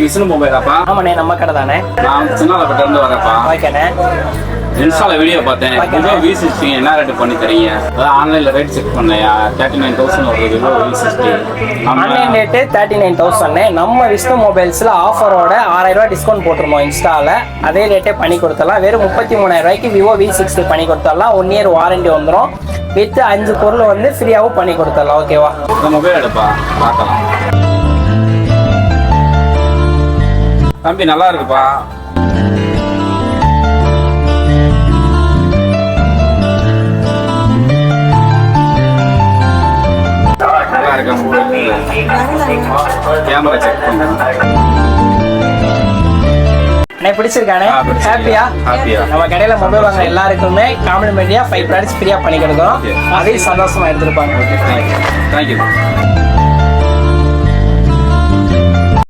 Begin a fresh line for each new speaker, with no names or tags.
விஷ்ணு மொபைலாப்பா?
ஆமாண்ணே, நம்ம கடை தானே.
நான் சின்னப்பட்ட இருந்து வரேன்ப்பா.
ஓகேண்ணே.
இன்ஸ்டால வீடியோ பார்த்தேன். விவோ V60 என்ன ரேட் பண்ணி தரீங்க? அதான் ஆன்லைன்ல ரேட் செக் பண்ணலையா? 39,000 வருது விவோ V60.
Online rate 39,000. நம்ம விஷ்ணு மொபைல்ஸ்ல ஆஃபரோட 6,000 ரூபாய் டிஸ்கவுண்ட் போட்டுருந்தோம் இன்ஸ்டால. அதே ரேட்டே பண்ணி கொடுத்துடலாம். வெறும் 33,000 ரூபாய்க்கு விவோ V60 பண்ணி கொடுத்துடலாம். 1 இயர் வாரண்டி வந்துடும். வித் 5 பொருள் வந்து ஃப்ரீயாகவும் பண்ணி கொடுத்துடலாம். ஓகேவா?
இந்த மொபைல் எடுப்பா, பார்க்கலாம். தம்பி நல்லா இருக்குப்பா. நல்லா இருக்க மொபைல். கேமரா செக் பண்ணுங்க.
எனக்கு பிடிச்சிருக்கானே. ஹாப்பியா? நம்ம கடையில மொபைல் வாங்க எல்லாருக்குமே காம்ப்ளிமெண்டியா 5 ப்ராடக்ட்ஸ் ஃப்ரீயா பண்ணி கொடுக்குறோம். அதையும் சந்தோஷமா எடுத்துருப்பாங்க.
தேங்க்யூ.